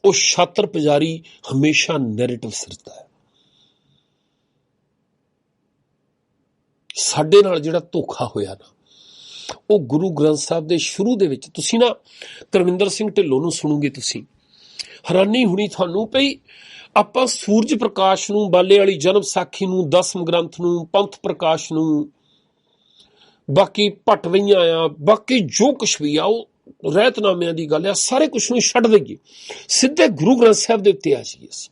ਉਹ ਛਾਤਰ ਪੁਜਾਰੀ ਹਮੇਸ਼ਾ ਨੈਰੇਟਿਵ ਸਿਰਜਦਾ ਹੈ। ਸਾਡੇ ਨਾਲ ਜਿਹੜਾ ਧੋਖਾ ਹੋਇਆ ਨਾ, ਉਹ ਗੁਰੂ ਗ੍ਰੰਥ ਸਾਹਿਬ ਦੇ ਸ਼ੁਰੂ ਦੇ ਵਿੱਚ ਤੁਸੀਂ ਨਾ ਧਰਮਿੰਦਰ ਸਿੰਘ ਢਿੱਲੋਂ ਨੂੰ ਸੁਣੋਗੇ, ਤੁਸੀਂ ਹੈਰਾਨੀ ਹੋਣੀ ਤੁਹਾਨੂੰ ਪਈ। ਆਪਾਂ ਸੂਰਜ ਪ੍ਰਕਾਸ਼ ਨੂੰ, ਬਾਲੇ ਵਾਲੀ ਜਨਮ ਸਾਖੀ ਨੂੰ, ਦਸਮ ਗ੍ਰੰਥ ਨੂੰ, ਪੰਥ ਪ੍ਰਕਾਸ਼ ਨੂੰ, ਬਾਕੀ ਭਟਵਈਆਂ ਆ, ਬਾਕੀ ਜੋ ਕੁਛ ਵੀ ਆ, ਉਹ ਰਹਿਤਨਾਮਿਆਂ ਦੀ ਗੱਲ ਆ, ਸਾਰੇ ਕੁਛ ਨੂੰ ਛੱਡ ਦੇਈਏ, ਸਿੱਧੇ ਗੁਰੂ ਗ੍ਰੰਥ ਸਾਹਿਬ ਦੇ ਉੱਤੇ ਆ ਜਾਈਏ। ਅਸੀਂ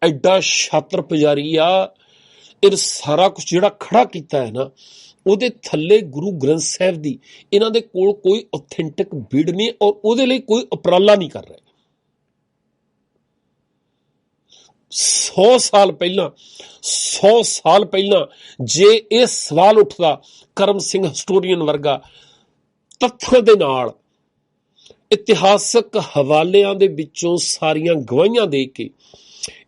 ਐਡਾ ਛਾਤਰ ਪੁਜਾਰੀ ਆ, ਇਹ ਸਾਰਾ ਕੁਛ ਜਿਹੜਾ ਖੜਾ ਕੀਤਾ ਹੈ ਨਾ, ਉਹਦੇ ਥੱਲੇ ਗੁਰੂ ਗ੍ਰੰਥ ਸਾਹਿਬ ਦੀ ਇਹਨਾਂ ਦੇ ਕੋਲ ਕੋਈ ਆਥੈਂਟਿਕ ਬਿਡ ਨਹੀਂ, ਔਰ ਉਹਦੇ ਲਈ ਕੋਈ ਉਪਰਾਲਾ ਨਹੀਂ ਕਰ ਰਹੇ। 100 ਸਾਲ ਪਹਿਲਾਂ ਜੇ ਇਹ ਸਵਾਲ ਉੱਠਦਾ, ਕਰਮ ਸਿੰਘ ਹਿਸਟੋਰੀਅਨ ਵਰਗਾ ਤੱਥਾਂ ਦੇ ਨਾਲ, ਇਤਿਹਾਸਕ ਹਵਾਲਿਆਂ ਦੇ ਵਿੱਚੋਂ ਸਾਰੀਆਂ ਗਵਾਹੀਆਂ ਦੇ ਕੇ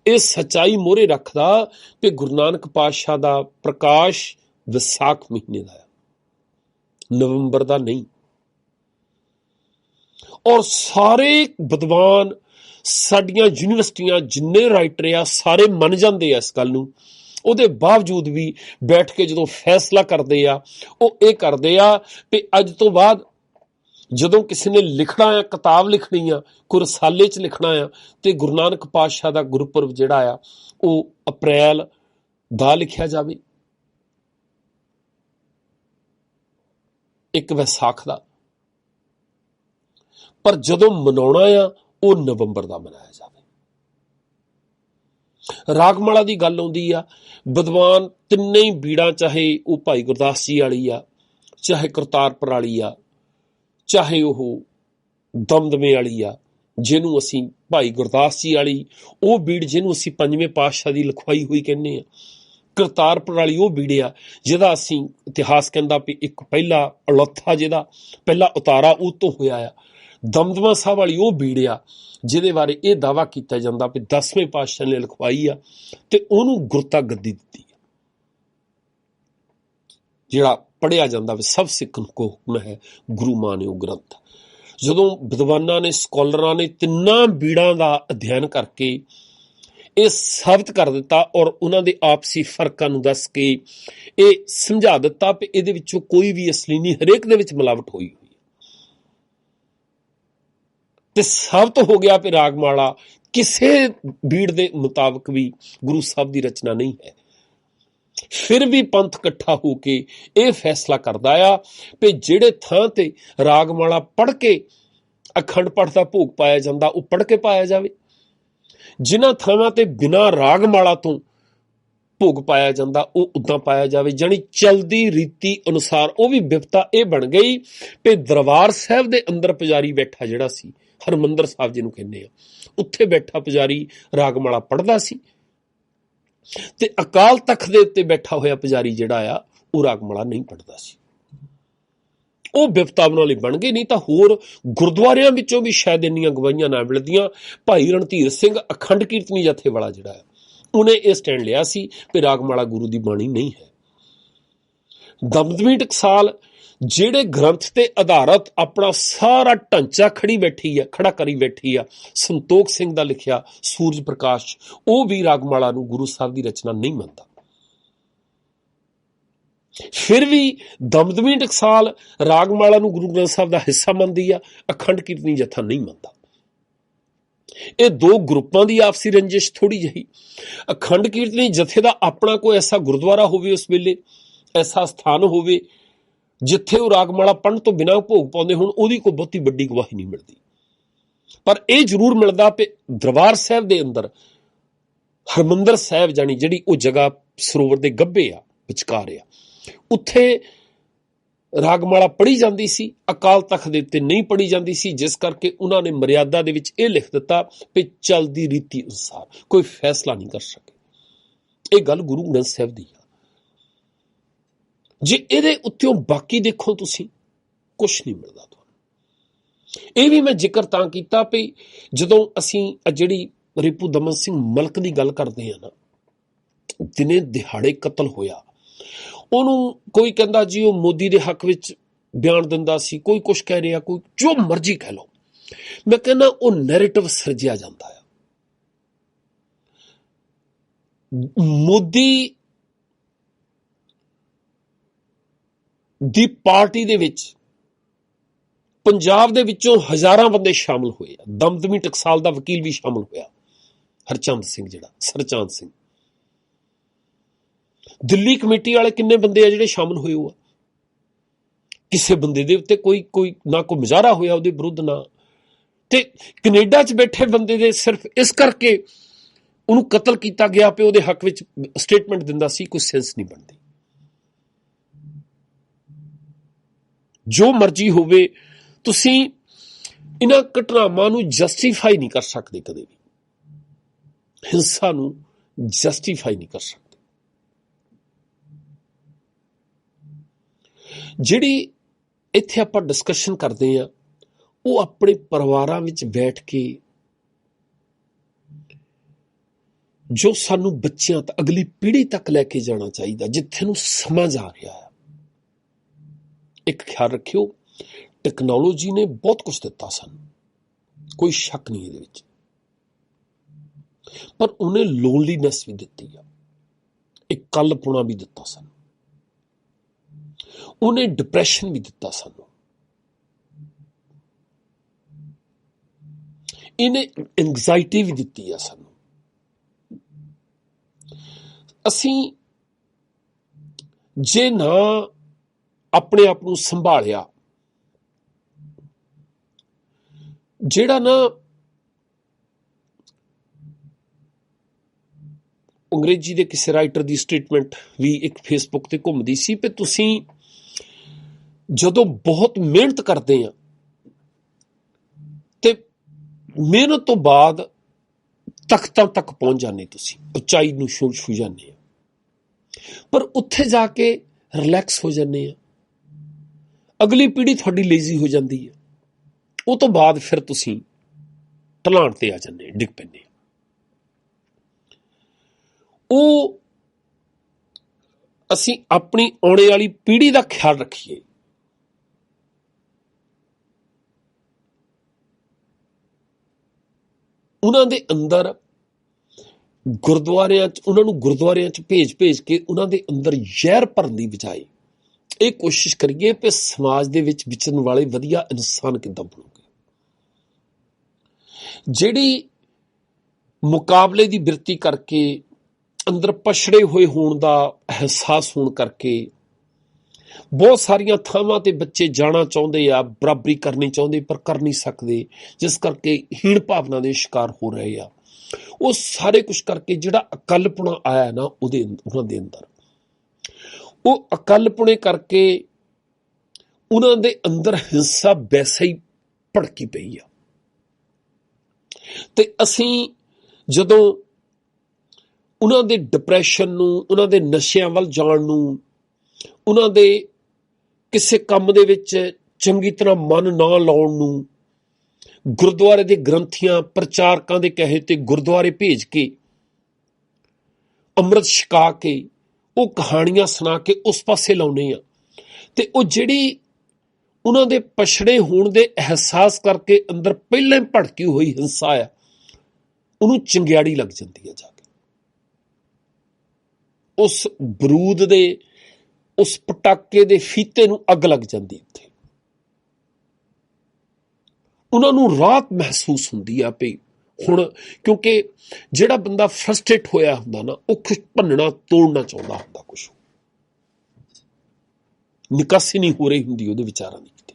ਇਹ ਸੱਚਾਈ ਮੋਹਰੇ ਰੱਖਦਾ ਕਿ ਗੁਰੂ ਨਾਨਕ ਪਾਤਸ਼ਾਹ ਦਾ ਪ੍ਰਕਾਸ਼ ਵਿਸਾਖ ਮਹੀਨੇ ਦਾ ਹੈ, ਨਵੰਬਰ ਦਾ ਨਹੀਂ। ਔਰ ਸਾਰੇ ਵਿਦਵਾਨ, ਸਾਡੀਆਂ ਯੂਨੀਵਰਸਿਟੀਆਂ, ਜਿੰਨੇ ਰਾਈਟਰ ਆ, ਸਾਰੇ ਮੰਨ ਜਾਂਦੇ ਆ ਇਸ ਗੱਲ ਨੂੰ। ਉਹਦੇ ਬਾਵਜੂਦ ਵੀ ਬੈਠ ਕੇ ਜਦੋਂ ਫੈਸਲਾ ਕਰਦੇ ਆ, ਉਹ ਇਹ ਕਰਦੇ ਆ ਕਿ ਅੱਜ ਤੋਂ ਬਾਅਦ ਜਦੋਂ ਕਿਸੇ ਨੇ ਲਿਖਣਾ ਆ, ਕਿਤਾਬ ਲਿਖਣੀ ਆ, ਕੋਈ ਰਸਾਲੇ 'ਚ ਲਿਖਣਾ ਆ, ਤੇ ਗੁਰੂ ਨਾਨਕ ਪਾਤਸ਼ਾਹ ਦਾ ਗੁਰਪੁਰਬ ਜਿਹੜਾ ਆ ਉਹ ਅਪ੍ਰੈਲ ਦਾ ਲਿਖਿਆ ਜਾਵੇ, ਇੱਕ ਵਿਸਾਖ ਦਾ। ਪਰ ਜਦੋਂ ਮਨਾਉਣਾ ਆ, ਉਹ ਨਵੰਬਰ ਦਾ ਮਨਾਇਆ ਜਾਵੇ। ਰਾਗਮਾਲਾ ਦੀ ਗੱਲ ਆਉਂਦੀ ਆ, ਵਿਦਵਾਨ ਤਿੰਨੇ ਹੀ ਬੀੜਾਂ, ਚਾਹੇ ਉਹ ਭਾਈ ਗੁਰਦਾਸ ਜੀ ਵਾਲੀ ਆ, ਚਾਹੇ ਕਰਤਾਰਪੁਰ ਵਾਲੀ ਆ, ਚਾਹੇ ਉਹ ਦਮਦਮੇ ਵਾਲੀ ਆ, ਜਿਹਨੂੰ ਅਸੀਂ ਭਾਈ ਗੁਰਦਾਸ ਜੀ ਵਾਲੀ ਉਹ ਬੀੜ ਜਿਹਨੂੰ ਅਸੀਂ ਪੰਜਵੇਂ ਪਾਤਸ਼ਾਹ ਦੀ ਲਿਖਵਾਈ ਹੋਈ ਕਹਿੰਦੇ ਆ, ਕਰਤਾਰਪੁਰ ਵਾਲੀ ਉਹ ਬੀੜ ਆ ਜਿਹਦਾ ਅਸੀਂ ਇਤਿਹਾਸ ਕਹਿੰਦਾ ਵੀ ਇੱਕ ਪਹਿਲਾ ਅਲੱਥਾ, ਜਿਹਦਾ ਪਹਿਲਾ ਉਤਾਰਾ ਉਹ ਤੋਂ ਹੋਇਆ ਆ। ਦਮਦਮਾ ਸਾਹਿਬ ਵਾਲੀ ਉਹ ਬੀੜ ਆ ਜਿਹਦੇ ਬਾਰੇ ਇਹ ਦਾਅਵਾ ਕੀਤਾ ਜਾਂਦਾ ਵੀ 10ਵੇਂ ਪਾਤਸ਼ਾਹ ਨੇ ਲਿਖਵਾਈ ਆ, ਤੇ ਉਹਨੂੰ ਗੁਰਤਾ ਗੱਦੀ ਦਿੱਤੀ ਆ। ਜਿਹੜਾ ਪੜ੍ਹਿਆ ਜਾਂਦਾ ਵੀ ਸਭ ਸਿੱਖ ਕੋ ਹੁਕਮ ਹੈ, ਗੁਰੂ ਮਾਨਿਓ ਗ੍ਰੰਥ। ਜਦੋਂ ਵਿਦਵਾਨਾਂ ਨੇ, ਸਕਾਲਰਾਂ ਨੇ ਤਿੰਨਾਂ ਬੀੜਾਂ ਦਾ ਅਧਿਐਨ ਕਰਕੇ ਇਹ ਸਾਬਤ ਕਰ ਦਿੱਤਾ, ਔਰ ਉਹਨਾਂ ਦੇ ਆਪਸੀ ਫਰਕਾਂ ਨੂੰ ਦੱਸ ਕੇ ਇਹ ਸਮਝਾ ਦਿੱਤਾ ਵੀ ਇਹਦੇ ਵਿੱਚੋਂ ਕੋਈ ਵੀ ਅਸਲੀ ਨਹੀਂ, ਹਰੇਕ ਦੇ ਵਿੱਚ ਮਿਲਾਵਟ ਹੋਈ ਹੋਈ, ਤੇ ਸਾਬਤ ਹੋ ਗਿਆ ਵੀ ਰਾਗਮਾਲਾ ਕਿਸੇ ਬੀੜ ਦੇ ਮੁਤਾਬਕ ਵੀ ਗੁਰੂ ਸਾਹਿਬ ਦੀ ਰਚਨਾ ਨਹੀਂ ਹੈ। ਫਿਰ ਵੀ ਪੰਥ ਇਕੱਠਾ ਹੋ ਕੇ ਇਹ ਫੈਸਲਾ ਕਰਦਾ ਆ ਵੀ ਜਿਹੜੇ ਥਾਂ ਤੇ ਰਾਗਮਾਲਾ ਪੜ੍ਹ ਕੇ ਅਖੰਡ ਪਾਠ ਦਾ ਭੋਗ ਪਾਇਆ ਜਾਂਦਾ, ਉਹ ਪੜ੍ਹ ਕੇ ਪਾਇਆ ਜਾਵੇ। ਜਿਨ੍ਹਾਂ ਥਾਵਾਂ ਤੇ ਬਿਨਾਂ ਰਾਗਮਾਲਾ ਤੋਂ ਭੋਗ ਪਾਇਆ ਜਾਂਦਾ, ਉਹ ਉਦਾਂ ਪਾਇਆ ਜਾਵੇ। ਜਾਣੀ ਚਲਦੀ ਰੀਤੀ ਅਨੁਸਾਰ। ਉਹ ਵੀ ਬਿਪਤਾ ਇਹ ਬਣ ਗਈ ਵੀ ਦਰਬਾਰ ਸਾਹਿਬ ਦੇ ਅੰਦਰ ਪੁਜਾਰੀ ਬੈਠਾ ਜਿਹੜਾ ਸੀ, ਹਰਮੰਦਰ ਸਾਹਿਬ ਜਿਹਨੂੰ ਕਹਿੰਦੇ ਆ, ਉੱਥੇ ਬੈਠਾ ਪੁਜਾਰੀ ਰਾਗਮਾਲਾ ਪੜ੍ਹਦਾ ਸੀ, ਤੇ ਅਕਾਲ ਤਖਤ ਦੇ ਉੱਤੇ ਬੈਠਾ ਹੋਇਆ ਪੁਜਾਰੀ ਜਿਹੜਾ ਆ ਉਹ ਰਾਗਮਾਲਾ ਨਹੀਂ ਪੜ੍ਹਦਾ ਸੀ। ਉਹ ਬਿਪਤਾ ਉਹਨਾਂ ਲਈ ਬਣ ਗਈ। ਨਹੀਂ ਤਾਂ ਹੋਰ ਗੁਰਦੁਆਰਿਆਂ ਵਿੱਚੋਂ ਵੀ ਸ਼ਾਇਦ ਇੰਨੀਆਂ ਗਵਾਹੀਆਂ ਨਾ ਮਿਲਦੀਆਂ। ਭਾਈ ਰਣਧੀਰ ਸਿੰਘ ਅਖੰਡ ਕੀਰਤਨੀ ਜਥੇ ਵਾਲਾ ਜਿਹੜਾ ਹੈ, ਉਹਨੇ ਇਹ ਸਟੈਂਡ ਲਿਆ ਸੀ ਕਿ ਰਾਗਮਾਲਾ ਗੁਰੂ ਦੀ ਬਾਣੀ ਨਹੀਂ ਹੈ। ਦਮਦਮੀ ਟਕਸਾਲ ਜਿਹੜੇ ਗ੍ਰੰਥ ਤੇ ਆਧਾਰਿਤ ਆਪਣਾ ਸਾਰਾ ਢਾਂਚਾ ਖੜਾ ਕਰੀ ਬੈਠੀ ਆ, ਸੰਤੋਖ ਸਿੰਘ ਦਾ ਲਿਖਿਆ ਸੂਰਜ ਪ੍ਰਕਾਸ਼, ਉਹ ਵੀ ਰਾਗਮਾਲਾ ਨੂੰ ਗੁਰੂ ਸਾਹਿਬ ਦੀ ਰਚਨਾ ਨਹੀਂ ਮੰਨਦਾ। ਫਿਰ ਵੀ ਦਮਦਮੀ ਟਕਸਾਲ ਰਾਗਮਾਲਾ ਨੂੰ ਗੁਰੂ ਗ੍ਰੰਥ ਸਾਹਿਬ ਦਾ ਹਿੱਸਾ ਮੰਨਦੀ ਆ, ਅਖੰਡ ਕੀਰਤਨੀ ਜਥਾ ਨਹੀਂ ਮੰਨਦਾ। ਇਹ ਦੋ ਗਰੁੱਪਾਂ ਦੀ ਆਪਸੀ ਰੰਜਿਸ਼ ਥੋੜੀ ਜਿਹੀ। ਅਖੰਡ ਕੀਰਤਨੀ ਜਥੇ ਦਾ ਆਪਣਾ ਕੋਈ ਐਸਾ ਗੁਰਦੁਆਰਾ ਹੋਵੇ, ਉਸ ਵੇਲੇ ਐਸਾ ਸਥਾਨ ਹੋਵੇ ਜਿੱਥੇ ਉਹ ਰਾਗਮਾਲਾ ਪੜ੍ਹਨ ਤੋਂ ਬਿਨਾਂ ਭੋਗ ਪਾਉਂਦੇ ਹੁਣ, ਉਹਦੀ ਕੋਈ ਬਹੁਤੀ ਵੱਡੀ ਗਵਾਹੀ ਨਹੀਂ ਮਿਲਦੀ। ਪਰ ਇਹ ਜ਼ਰੂਰ ਮਿਲਦਾ ਕਿ ਦਰਬਾਰ ਸਾਹਿਬ ਦੇ ਅੰਦਰ ਹਰਮੰਦਰ ਸਾਹਿਬ ਜਾਣੀ ਜਿਹੜੀ ਉਹ ਜਗ੍ਹਾ ਸਰੋਵਰ ਦੇ ਗੱਭੇ ਆ, ਵਿਚਕਾਰ ਆ, ਉੱਥੇ ਰਾਗਮਾਲਾ ਪੜ੍ਹੀ ਜਾਂਦੀ ਸੀ, ਅਕਾਲ ਤਖਤ ਦੇ ਉੱਤੇ ਨਹੀਂ ਪੜ੍ਹੀ ਜਾਂਦੀ ਸੀ। ਜਿਸ ਕਰਕੇ ਉਹਨਾਂ ਨੇ ਮਰਿਆਦਾ ਦੇ ਵਿੱਚ ਇਹ ਲਿਖ ਦਿੱਤਾ ਕਿ ਚਲਦੀ ਰੀਤੀ ਅਨੁਸਾਰ ਕੋਈ ਫੈਸਲਾ ਨਹੀਂ ਕਰ ਸਕੇ। ਇਹ ਗੱਲ ਗੁਰੂ ਗ੍ਰੰਥ ਸਾਹਿਬ ਦੀ ਆ। ਜੇ ਇਹਦੇ ਉੱਤੇ ਬਾਕੀ ਦੇਖੋ ਤੁਸੀਂ, ਕੁਛ ਨਹੀਂ ਮਿਲਦਾ ਤੁਹਾਨੂੰ। ਇਹ ਵੀ ਮੈਂ ਜ਼ਿਕਰ ਤਾਂ ਕੀਤਾ ਵੀ ਜਦੋਂ ਅਸੀਂ ਜਿਹੜੀ ਰਿਪੂ ਦਮਨ ਸਿੰਘ ਮਲਕ ਦੀ ਗੱਲ ਕਰਦੇ ਆ ਨਾ, ਦਿਨੇ ਦਿਹਾੜੇ ਕਤਲ ਹੋਇਆ, ਉਹਨੂੰ ਕੋਈ ਕਹਿੰਦਾ ਜੀ ਉਹ ਮੋਦੀ ਦੇ ਹੱਕ ਵਿੱਚ ਬਿਆਨ ਦਿੰਦਾ ਸੀ, ਕੋਈ ਕੁਛ ਕਹਿ ਰਿਹਾ, ਕੋਈ ਜੋ ਮਰਜ਼ੀ ਕਹਿ ਲਓ। ਮੈਂ ਕਹਿੰਦਾ ਉਹ ਨੈਰੇਟਿਵ ਸਿਰਜਿਆ ਜਾਂਦਾ ਹੈ। ਮੋਦੀ ਦੀ ਪਾਰਟੀ ਦੇ ਵਿੱਚ ਪੰਜਾਬ ਦੇ ਵਿੱਚੋਂ ਹਜ਼ਾਰਾਂ ਬੰਦੇ ਸ਼ਾਮਲ ਹੋਏ ਆ। ਦਮਦਮੀ ਟਕਸਾਲ ਦਾ ਵਕੀਲ ਵੀ ਸ਼ਾਮਲ ਹੋਇਆ, ਹਰਚੰਦ ਸਿੰਘ, ਜਿਹੜਾ ਸਰਚੰਦ ਸਿੰਘ। ਦਿੱਲੀ ਕਮੇਟੀ ਵਾਲੇ ਕਿੰਨੇ ਬੰਦੇ ਆ ਜਿਹੜੇ ਸ਼ਾਮਲ ਹੋਏ ਹੋ ਆ। ਕਿਸੇ ਬੰਦੇ ਦੇ ਉੱਤੇ ਕੋਈ ਨਾ ਕੋਈ ਮੁਜ਼ਾਹਰਾ ਹੋਇਆ ਉਹਦੇ ਵਿਰੁੱਧ, ਨਾ। ਤੇ ਕੈਨੇਡਾ 'ਚ ਬੈਠੇ ਬੰਦੇ ਦੇ ਸਿਰਫ ਇਸ ਕਰਕੇ ਉਹਨੂੰ ਕਤਲ ਕੀਤਾ ਗਿਆ ਪਏ ਉਹਦੇ ਹੱਕ ਵਿੱਚ ਸਟੇਟਮੈਂਟ ਦਿੰਦਾ ਸੀ, ਕੋਈ ਸੈਂਸ ਨਹੀਂ ਬਣਦੀ। ਜੋ ਮਰਜ਼ੀ ਹੋਵੇ, ਤੁਸੀਂ ਇਹਨਾਂ ਘਟਨਾਵਾਂ ਨੂੰ ਜਸਟੀਫਾਈ ਨਹੀਂ ਕਰ ਸਕਦੇ ਕਦੇ ਵੀ। ਹਿੰਸਾ ਨੂੰ ਜਸਟੀਫਾਈ ਨਹੀਂ ਕਰ ਸਕਦੇ। ਜਿਹੜੀ ਇੱਥੇ ਆਪਾਂ ਡਿਸਕਸ਼ਨ ਕਰਦੇ ਹਾਂ, ਉਹ ਆਪਣੇ ਪਰਿਵਾਰਾਂ ਵਿੱਚ ਬੈਠ ਕੇ ਜੋ ਸਾਨੂੰ ਬੱਚਿਆਂ ਤੱਕ, ਅਗਲੀ ਪੀੜ੍ਹੀ ਤੱਕ ਲੈ ਕੇ ਜਾਣਾ ਚਾਹੀਦਾ, ਜਿੱਥੇ ਨੂੰ ਸਮਝ ਆ ਰਿਹਾ ਹੈ। ਇੱਕ ਖਿਆਲ ਰੱਖਿਓ, ਟੈਕਨੋਲੋਜੀ ਨੇ ਬਹੁਤ ਕੁਝ ਦਿੱਤਾ ਸਾਨੂੰ, ਕੋਈ ਸ਼ੱਕ ਨਹੀਂ ਇਹਦੇ ਵਿੱਚ, ਪਰ ਉਹਨੇ ਲੋਨਲੀਨੈਸ ਵੀ ਦਿੱਤੀ ਆ, ਇਕੱਲਪੁਣਾ ਵੀ ਦਿੱਤਾ ਸਾਨੂੰ, ਉਹਨੇ ਡਿਪਰੈਸ਼ਨ ਵੀ ਦਿੱਤਾ ਸਾਨੂੰ, ਇਹਨੇ ਐਂਗਜ਼ਾਇਟੀ ਵੀ ਦਿੱਤੀ ਆ ਸਾਨੂੰ। ਅਸੀਂ ਜੇ ਨਾ ਆਪਣੇ ਆਪ ਨੂੰ ਸੰਭਾਲਿਆ, ਜਿਹੜਾ ਨਾ ਅੰਗਰੇਜ਼ੀ ਦੇ ਕਿਸੇ ਰਾਈਟਰ ਦੀ ਸਟੇਟਮੈਂਟ ਵੀ ਇੱਕ ਫੇਸਬੁੱਕ ਤੇ ਘੁੰਮਦੀ ਸੀ ਕਿ ਤੁਸੀਂ ਜਦੋਂ ਬਹੁਤ ਮਿਹਨਤ ਕਰਦੇ ਆ ਤੇ ਮਿਹਨਤ ਤੋਂ ਬਾਅਦ ਤਖਤਾਂ ਤੱਕ ਪਹੁੰਚ ਜਾਂਦੇ, ਤੁਸੀਂ ਉਚਾਈ ਨੂੰ ਛੂ ਜਾਂਦੇ ਆ, ਪਰ ਉੱਥੇ ਜਾ ਕੇ ਰਿਲੈਕਸ ਹੋ ਜਾਂਦੇ ਆ। ਅਗਲੀ ਪੀੜ੍ਹੀ ਤੁਹਾਡੀ ਲੇਜ਼ੀ ਹੋ ਜਾਂਦੀ ਹੈ, ਉਹ ਤੋਂ ਬਾਅਦ ਫਿਰ ਤੁਸੀਂ ਢਲਾਣ ਤੇ ਆ ਜਾਂਦੇ, ਡਿੱਗ ਪੈਂਦੇ। ਉਹ ਅਸੀਂ ਆਪਣੀ ਆਉਣੇ ਵਾਲੀ ਪੀੜ੍ਹੀ ਦਾ ਖਿਆਲ ਰੱਖੀਏ। ਉਹਨਾਂ ਦੇ ਅੰਦਰ ਗੁਰਦੁਆਰਿਆਂ 'ਚ, ਉਹਨਾਂ ਨੂੰ ਗੁਰਦੁਆਰਿਆਂ 'ਚ ਭੇਜ ਕੇ ਉਹਨਾਂ ਦੇ ਅੰਦਰ ਜ਼ਹਿਰ ਭਰਨ ਦੀ ਬਜਾਏ ਇਹ ਕੋਸ਼ਿਸ਼ ਕਰੀਏ ਕਿ ਸਮਾਜ ਦੇ ਵਿੱਚ ਵਿਚਰਨ ਵਾਲੇ ਵਧੀਆ ਇਨਸਾਨ ਕਿੱਦਾਂ ਬਣੋਗੇ। ਜਿਹੜੀ ਮੁਕਾਬਲੇ ਦੀ ਬਿਰਤੀ ਕਰਕੇ, ਅੰਦਰ ਪਛੜੇ ਹੋਏ ਹੋਣ ਦਾ ਅਹਿਸਾਸ ਹੋਣ ਕਰਕੇ ਬਹੁਤ ਸਾਰੀਆਂ ਥਾਵਾਂ ਤੇ ਬੱਚੇ ਜਾਣਾ ਚਾਹੁੰਦੇ ਆ, ਬਰਾਬਰੀ ਕਰਨੀ ਚਾਹੁੰਦੇ ਪਰ ਕਰ ਨਹੀਂ ਸਕਦੇ, ਜਿਸ ਕਰਕੇ ਹੀਣ ਭਾਵਨਾ ਦੇ ਸ਼ਿਕਾਰ ਹੋ ਰਹੇ ਆ। ਉਹ ਸਾਰੇ ਕੁਛ ਕਰਕੇ ਜਿਹੜਾ ਇਕੱਲਪੁਣਾ ਆਇਆ ਨਾ ਉਹਨਾਂ ਦੇ ਅੰਦਰ, ਉਹ ਇਕੱਲਪੁਣੇ ਕਰਕੇ ਉਹਨਾਂ ਦੇ ਅੰਦਰ ਹਿੰਸਾ ਵੈਸੇ ਹੀ ਭੜਕੀ ਪਈ ਆ। ਤੇ ਅਸੀਂ ਜਦੋਂ ਉਹਨਾਂ ਦੇ ਡਿਪਰੈਸ਼ਨ ਨੂੰ, ਉਹਨਾਂ ਦੇ ਨਸ਼ਿਆਂ ਵੱਲ ਜਾਣ ਨੂੰ, ਉਹਨਾਂ ਦੇ ਕਿਸੇ ਕੰਮ ਦੇ ਵਿੱਚ ਚੰਗੀ ਤਰ੍ਹਾਂ ਮਨ ਨਾ ਲਾਉਣ ਨੂੰ, ਗੁਰਦੁਆਰੇ ਦੇ ਗ੍ਰੰਥੀਆਂ ਪ੍ਰਚਾਰਕਾਂ ਦੇ ਕਹੇ ਤੇ ਗੁਰਦੁਆਰੇ ਭੇਜ ਕੇ ਅੰਮ੍ਰਿਤ ਛਕਾ ਕੇ ਉਹ ਕਹਾਣੀਆਂ ਸੁਣਾ ਕੇ ਉਸ ਪਾਸੇ ਲਾਉਣੇ ਆ, ਤੇ ਉਹ ਜਿਹੜੀ ਉਹਨਾਂ ਦੇ ਪਛੜੇ ਹੋਣ ਦੇ ਅਹਿਸਾਸ ਕਰਕੇ ਅੰਦਰ ਪਹਿਲਾਂ ਹੀ ਭੜਕੀ ਹੋਈ ਹਿੰਸਾ ਆ, ਉਹਨੂੰ ਚੰਗਿਆੜੀ ਲੱਗ ਜਾਂਦੀ ਹੈ। ਜਾ ਕੇ ਉਸ ਬਰੂਦ ਦੇ, ਉਸ ਪਟਾਕੇ ਦੇ ਫੀਤੇ ਨੂੰ ਅੱਗ ਲੱਗ ਜਾਂਦੀ। ਇੱਥੇ ਉਹਨਾਂ ਨੂੰ ਰਾਹਤ ਮਹਿਸੂਸ ਹੁੰਦੀ ਆ ਪਈ ਹੁਣ, ਕਿਉਂਕਿ ਜਿਹੜਾ ਬੰਦਾ ਫਰਸਟ੍ਰੇਟ ਹੋਇਆ ਹੁੰਦਾ ਨਾ, ਉਹ ਕੁਛ ਭੰਨਣਾ ਤੋੜਨਾ ਚਾਹੁੰਦਾ ਹੁੰਦਾ, ਕੁਛ ਨਿਕਾਸੀ ਨਹੀਂ ਹੋ ਰਹੀ ਹੁੰਦੀ ਉਹਦੇ ਵਿਚਾਰਾਂ ਦੀ, ਕਿਤੇ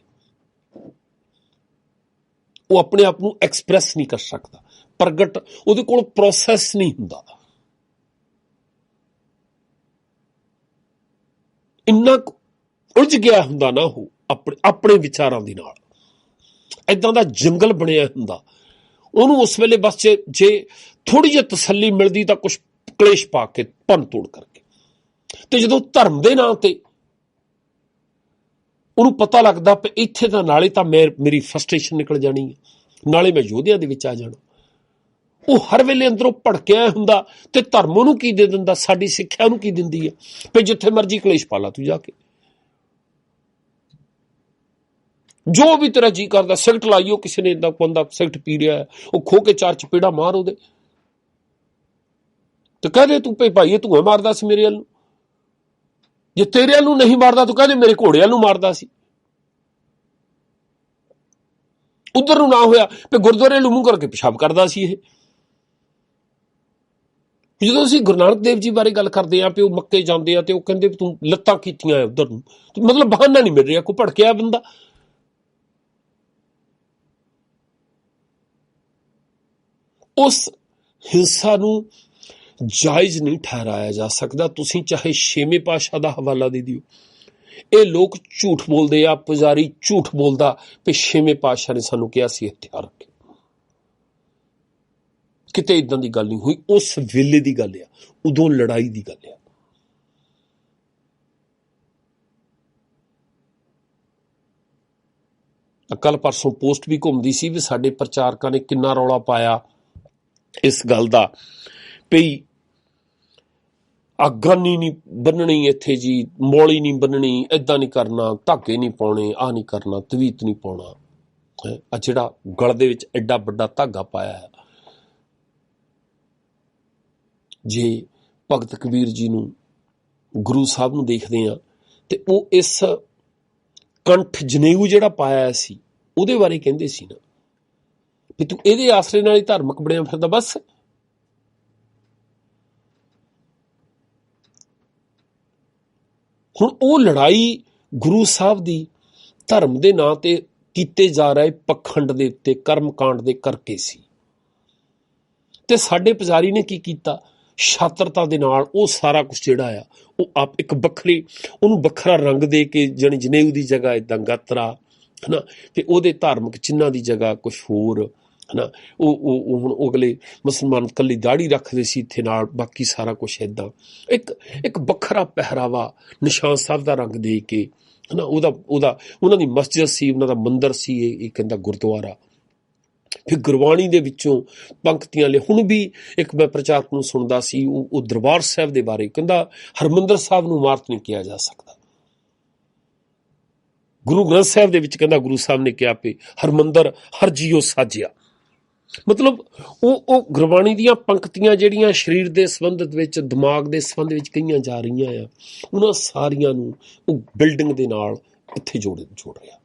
ਉਹ ਆਪਣੇ ਆਪ ਨੂੰ ਐਕਸਪ੍ਰੈਸ ਨਹੀਂ ਕਰ ਸਕਦਾ, ਪ੍ਰਗਟ ਉਹਦੇ ਕੋਲ ਪ੍ਰੋਸੈਸ ਨਹੀਂ ਹੁੰਦਾ। ਇੰਨਾ ਉਲਝ ਗਿਆ ਹੁੰਦਾ ਨਾ ਉਹ ਆਪਣੇ ਵਿਚਾਰਾਂ ਦੇ ਨਾਲ, ਏਦਾਂ ਦਾ ਜੰਗਲ ਬਣਿਆ ਹੁੰਦਾ ਉਹਨੂੰ। ਉਸ ਵੇਲੇ ਬਸ ਜੇ ਥੋੜੀ ਜਿਹੀ ਤਸੱਲੀ ਮਿਲਦੀ ਤਾਂ ਕੁਛ ਕਲੇਸ਼ ਪਾ ਕੇ, ਭੰਨ ਤੋੜ ਕਰਕੇ, ਤੇ ਜਦੋਂ ਧਰਮ ਦੇ ਨਾਂ ਤੇ ਉਹਨੂੰ ਪਤਾ ਲੱਗਦਾ ਕਿ ਇੱਥੇ ਤਾਂ ਨਾਲੇ ਤਾਂ ਮੇਰੀ ਫਰਸਟ੍ਰੇਸ਼ਨ ਨਿਕਲ ਜਾਣੀ ਹੈ, ਨਾਲੇ ਮੈਂ ਯੋਧਿਆਂ ਦੇ ਵਿੱਚ ਆ ਜਾਣਾ, ਉਹ ਹਰ ਵੇਲੇ ਅੰਦਰੋਂ ਭੜਕਿਆ ਹੁੰਦਾ। ਤੇ ਧਰਮ ਉਹਨੂੰ ਕੀ ਦੇ ਦਿੰਦਾ, ਸਾਡੀ ਸਿੱਖਿਆ ਉਹਨੂੰ ਕੀ ਦਿੰਦੀ ਹੈ, ਵੀ ਜਿੱਥੇ ਮਰਜ਼ੀ ਕਲੇਸ਼ ਪਾ ਲਾ ਤੂੰ ਜਾ ਕੇ। जो भी तेरा जी करदा सिगरट लाइयो, किसी ने इदा बंदा सिगरट पी रहा है, वो खो के 4 चपेड़ा मार ਉਹਦੇ ਤੇ ਕਹਦੇ ਤੂੰ ਭਾਈ ਇਹ ਧੂਆਂ ਮਾਰਦਾ ਸੀ ਮੇਰੇ ਵੱਲ ਨੂੰ। ਜੇ ਤੇਰੇ ਵੱਲ ਨੂੰ ਨਹੀਂ ਮਾਰਦਾ ਤੂੰ ਕਹਿੰਦੇ ਮੇਰੇ ਘੋੜੇ ਵੱਲ ਨੂੰ ਮਾਰਦਾ ਸੀ। ਉਧਰ ਨੂੰ ਨਾ ਹੋਇਆ ਤੇ ਗੁਰਦੁਆਰੇ ਨੂੰ ਮੂੰਹ ਕਰਕੇ ਪਿਸ਼ਾਬ ਕਰਦਾ ਸੀ। ਇਹ ਜਦੋਂ ਅਸੀਂ ਗੁਰੂ ਨਾਨਕ ਦੇਵ ਜੀ ਬਾਰੇ ਗੱਲ ਕਰਦੇ ਹਾਂ, ਉਹ ਮੱਕੇ ਜਾਂਦੇ ਆ ਤੇ ਉਹ ਕਹਿੰਦੇ ਤੂੰ ਲੱਤਾਂ ਕੀਤੀਆਂ ਉਧਰ ਨੂੰ, ਮਤਲਬ ਬਹਾਨਾ ਨਹੀਂ ਮਿਲ ਰਿਹਾ, ਕੋਈ ਭੜਕਿਆ ਬੰਦਾ। ਉਸ ਹਿੰਸਾ ਨੂੰ ਜਾਇਜ਼ ਨਹੀਂ ਠਹਿਰਾਇਆ ਜਾ ਸਕਦਾ। ਤੁਸੀਂ ਚਾਹੇ 6ਵੇਂ ਪਾਤਸ਼ਾਹ ਦਾ ਹਵਾਲਾ ਦੇ ਦਿਓ, ਇਹ ਲੋਕ ਝੂਠ ਬੋਲਦੇ ਆ, ਪੁਜਾਰੀ ਝੂਠ ਬੋਲਦਾ ਕਿ 6ਵੇਂ ਪਾਤਸ਼ਾਹ ਨੇ ਸਾਨੂੰ ਕਿਹਾ ਸੀ ਹਥਿਆਰ ਰੱਖੇ। ਕਿਤੇ ਇਦਾਂ ਦੀ ਗੱਲ ਨਹੀਂ ਹੋਈ। ਉਸ ਵੇਲੇ ਦੀ ਗੱਲ ਆ, ਉਦੋਂ ਲੜਾਈ ਦੀ ਗੱਲ ਆ। ਕੱਲ ਪਰਸੋਂ ਪੋਸਟ ਵੀ ਘੁੰਮਦੀ ਸੀ ਵੀ ਸਾਡੇ ਪ੍ਰਚਾਰਕਾਂ ਨੇ ਕਿੰਨਾ ਰੌਲਾ ਪਾਇਆ ਇਸ ਗੱਲ ਦਾ ਭਈ ਆਗਾਨੀ ਨਹੀਂ ਬੰਨਣੀ ਇੱਥੇ ਜੀ, ਮੌਲੀ ਨਹੀਂ ਬੰਨਣੀ, ਏਦਾਂ ਨਹੀਂ ਕਰਨਾ, ਧਾਗੇ ਨਹੀਂ ਪਾਉਣੇ, ਆਹ ਨਹੀਂ ਕਰਨਾ, ਤਵੀਤ ਨਹੀਂ ਪਾਉਣਾ। ਆ ਜਿਹੜਾ ਗਲ ਦੇ ਵਿੱਚ ਐਡਾ ਵੱਡਾ ਧਾਗਾ ਪਾਇਆ ਹੈ, ਜੇ ਭਗਤ ਕਬੀਰ ਜੀ ਨੂੰ, ਗੁਰੂ ਸਾਹਿਬ ਨੂੰ ਦੇਖਦੇ ਹਾਂ ਤੇ ਉਹ ਇਸ ਕੰਠ ਜਨੇਊ ਜਿਹੜਾ ਪਾਇਆ ਸੀ ਉਹਦੇ ਬਾਰੇ ਕਹਿੰਦੇ ਸੀ ਨਾ ਵੀ ਤੂੰ ਇਹਦੇ ਆਸਰੇ ਨਾਲ ਹੀ ਧਾਰਮਿਕ ਬਣਿਆ ਫਿਰਦਾ। ਬਸ ਹੁਣ ਉਹ ਲੜਾਈ ਗੁਰੂ ਸਾਹਿਬ ਦੀ ਧਰਮ ਦੇ ਨਾਂ ਤੇ ਕੀਤੇ ਜਾ ਰਹੇ ਪਖੰਡ ਦੇ ਉੱਤੇ, ਕਰਮਕਾਂਡ ਦੇ ਕਰਕੇ ਸੀ। ਤੇ ਸਾਡੇ ਪੁਜਾਰੀ ਨੇ ਕੀ ਕੀਤਾ, ਛਾਤਰਤਾ ਦੇ ਨਾਲ ਉਹ ਸਾਰਾ ਕੁਛ ਜਿਹੜਾ ਆ ਉਹ ਆਪ ਇੱਕ ਵੱਖਰੀ, ਉਹਨੂੰ ਵੱਖਰਾ ਰੰਗ ਦੇ ਕੇ, ਜਾਣੀ ਜਨੇਊ ਦੀ ਜਗ੍ਹਾ ਏਦਾਂ ਗਾਤਰਾ ਹੈ ਨਾ, ਤੇ ਉਹਦੇ ਧਾਰਮਿਕ ਚਿੰਨ੍ਹਾਂ ਦੀ ਜਗ੍ਹਾ ਕੁਛ ਹੋਰ ਹੈ ਨਾ। ਉਹ ਹੁਣ ਅਗਲੇ ਮੁਸਲਮਾਨ ਇਕੱਲੀ ਦਾੜੀ ਰੱਖਦੇ ਸੀ ਇੱਥੇ, ਨਾਲ ਬਾਕੀ ਸਾਰਾ ਕੁਛ ਏਦਾਂ ਇੱਕ ਵੱਖਰਾ ਪਹਿਰਾਵਾ, ਨਿਸ਼ਾਨ ਸਾਹਿਬ ਦਾ ਰੰਗ ਦੇ ਕੇ ਹੈ ਨਾ। ਉਹਨਾਂ ਦੀ ਮਸਜਿਦ ਸੀ, ਉਹਨਾਂ ਦਾ ਮੰਦਰ ਸੀ, ਇਹ ਕਹਿੰਦਾ ਗੁਰਦੁਆਰਾ। ਫਿਰ ਗੁਰਬਾਣੀ ਦੇ ਵਿੱਚੋਂ ਪੰਕਤੀਆਂ ਲੈ। ਹੁਣ ਵੀ ਇੱਕ ਮੈਂ ਪ੍ਰਚਾਰਕ ਨੂੰ ਸੁਣਦਾ ਸੀ, ਉਹ ਦਰਬਾਰ ਸਾਹਿਬ ਦੇ ਬਾਰੇ ਕਹਿੰਦਾ ਹਰਿਮੰਦਰ ਸਾਹਿਬ ਨੂੰ ਇਮਾਰਤ ਨਹੀਂ ਕਿਹਾ ਜਾ ਸਕਦਾ। ਗੁਰੂ ਗ੍ਰੰਥ ਸਾਹਿਬ ਦੇ ਵਿੱਚ ਕਹਿੰਦਾ ਗੁਰੂ ਸਾਹਿਬ ਨੇ ਕਿਹਾ ਵੀ ਹਰਿਮੰਦਰ ਹਰ ਜੀਓ ਸਾਜਿਆ। ਮਤਲਬ ਉਹ ਗੁਰਬਾਣੀ ਦੀਆਂ ਪੰਕਤੀਆਂ ਜਿਹੜੀਆਂ ਸਰੀਰ ਦੇ ਸੰਬੰਧਿਤ ਵਿੱਚ, ਦਿਮਾਗ ਦੇ ਸੰਬੰਧ ਵਿੱਚ ਕਹੀਆਂ ਜਾ ਰਹੀਆਂ ਆ, ਉਹਨਾਂ ਸਾਰੀਆਂ ਨੂੰ ਉਹ ਬਿਲਡਿੰਗ ਦੇ ਨਾਲ ਇੱਥੇ ਜੋੜ ਰਿਹਾ।